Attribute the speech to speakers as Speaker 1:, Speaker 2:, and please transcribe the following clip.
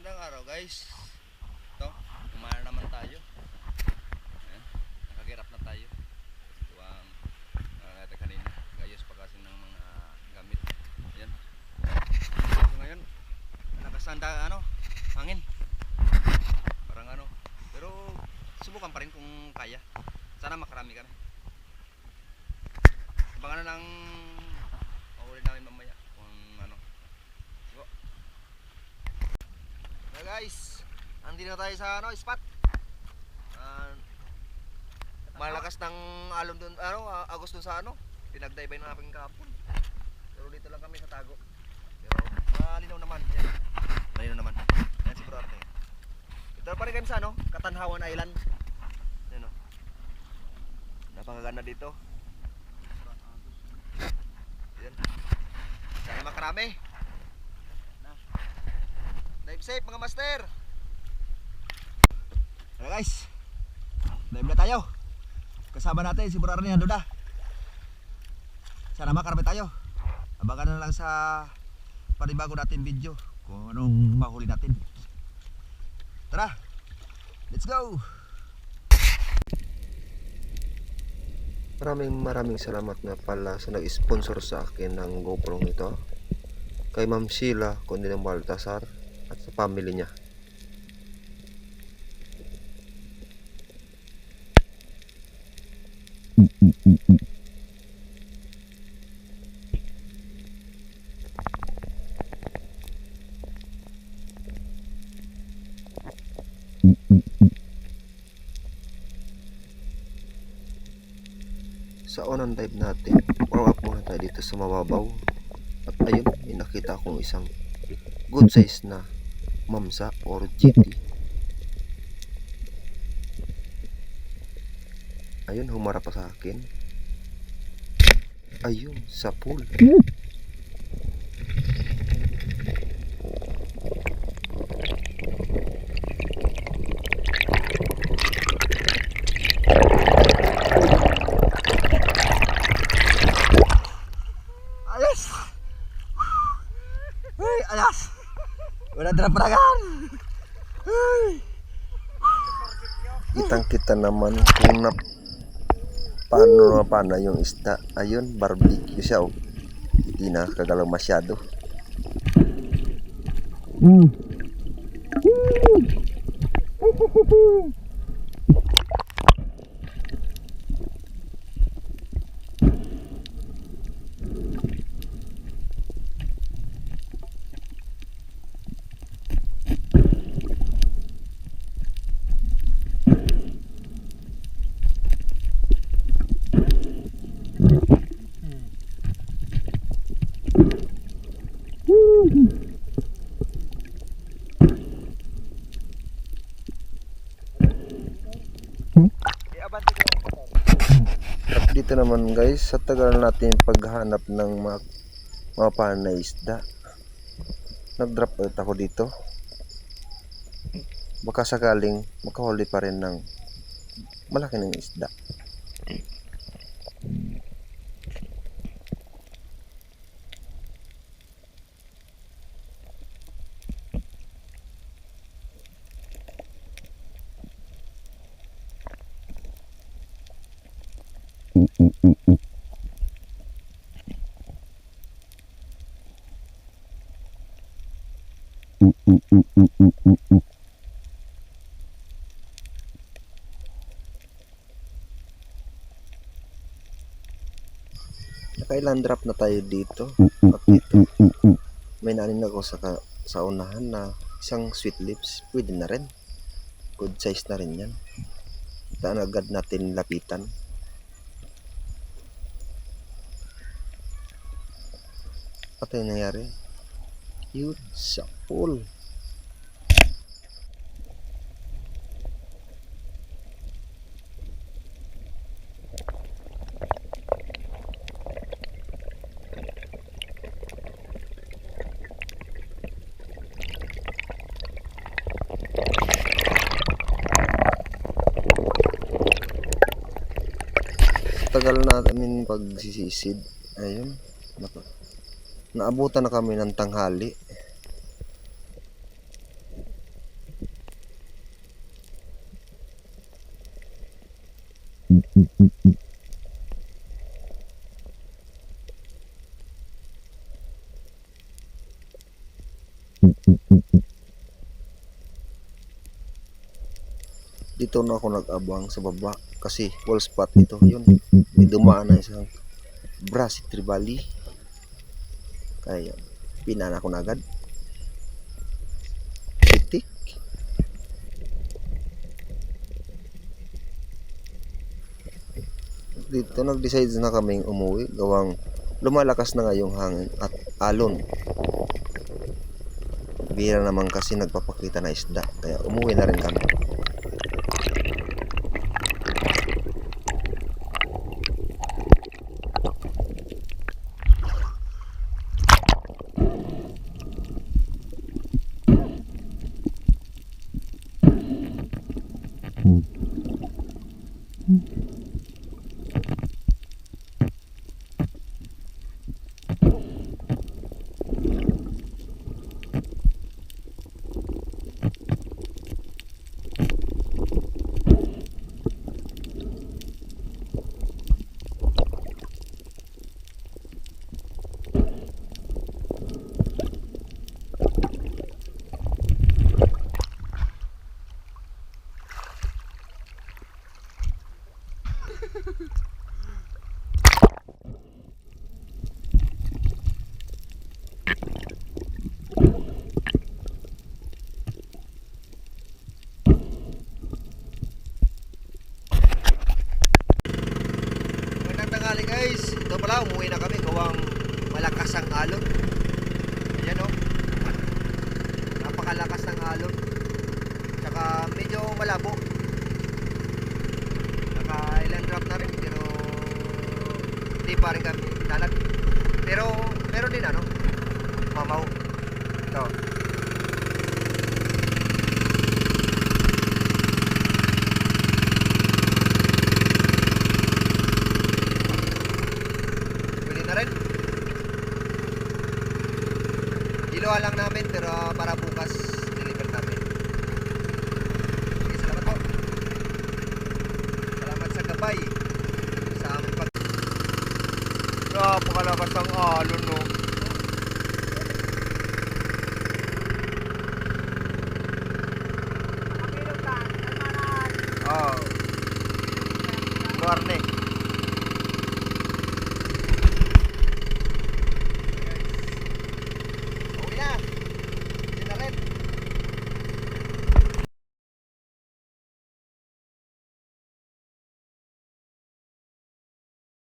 Speaker 1: Magandang araw guys. Ito, kumain naman tayo. Ayan, nakagirap na tayo. Ito ang natin kanina. Gayos pa kasi ng mga gamit. Ayan. So ngayon, nakasanda hangin. Parang pero subukan pa rin kung kaya. Sana makarami kami. Abangan na lang mahuli namin mamaya kung Go. Guys, andito na tayo sa spot. Malakas ng alon dun, agos dun sa pinagdaybay ng aking kapon. Pero dito lang kami sa tago. Pero malinaw naman. Yan. Malinaw naman. Yan si Bro Arte. Ito pa rin kami sa Katanhawan Island. Yan napakaganda dito. Yan. Sana makarami. Dive safe mga master. Hello guys, dive na tayo. Kasama natin si Bro Arnie Handuda. Sana makarami tayo. Abangan na lang sa panibago natin video kung anong mahuli natin. Tara, let's go.
Speaker 2: Maraming salamat na pala sa nag-sponsor sa akin ng GoPro nito, kay Ma'am Sheila Condinang Baltasar at sa family niya. Sa unang dive natin, warm up muna tayo dito sa mababaw. At ayun, may nakita akong isang good size na mamsa or GT. Ayun, humarap pa sa akin. Ayun, sa pool.
Speaker 1: Ayos. Hey, ayos. Wala draparagan.
Speaker 2: Kitang-kita naman kung paano napana yung isda. Ayun, barbecue siya oh. Hindi nakakagalaw masyado. At dito naman guys, sa tagal natin paghanap ng mga panay isda, nag-drop out ako dito. Baka sakaling makahuli pa rin ng malaki ng isda. Nakailan drop na tayo dito. At dito may nanin ako sa unahan na isang sweet lips. Pwede na rin, good size na rin yan. Daan agad natin lapitan. At yung nangyari, yun sa pool. Tagal namin pagsisisid. Ayun, naabutan na kami ng tanghali. Dito na ako nag-abang sa baba kasi wall spot ito. Yun, may dumaan na isang Brassy Trevally. Kaya pinana ko na agad. Pitik. Dito nag-decide na kaming umuwi gawang lumalakas na nga yung hangin at alon. Bira naman kasi nagpapakita na isda kaya umuwi na rin kami. Magandang tanghali guys. Ito pala, umuwi na kami gawang malakas ang alon. Ayan o. Napakalakas ng alon. Tsaka medyo malabo. Naka-island drop na rin pero hindi pa rin kami talag. Pero meron din ano, mamaw. Ito. Pwede na rin. Diluha lang namin pero para bukas deliver namin. Okay, salamat po. Salamat sa gabay sa aming pag... Napakalakas ang alon no.